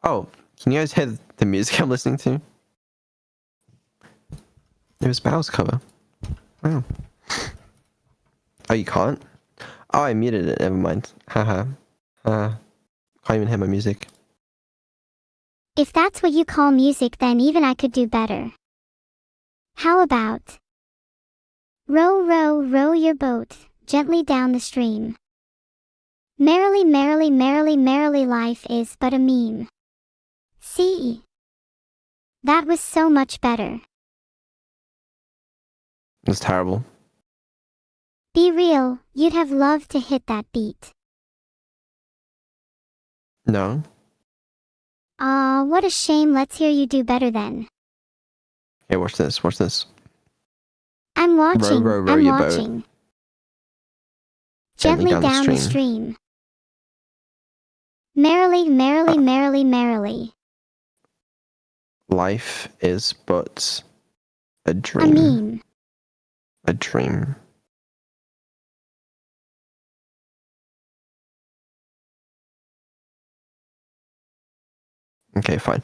Oh, can you guys hear the music I'm listening to? It was Bow's cover. Wow. Oh, you can't? Oh, I muted it. Never mind. Haha. Can't even hear my music. If that's what you call music, then even I could do better. How about row, row, row your boat gently down the stream. Merrily, merrily, merrily, merrily, life is but a meme. See? That was so much better. It's terrible. Be real, you'd have loved to hit that beat. No. Aw, what a shame. Let's hear you do better then. Okay, watch this. Watch this. I'm watching. Row, row, row I'm your watching. boat. Gently down the stream. Merrily, merrily, merrily, merrily. Life is but a dream. A meme. A dream. Okay, fine.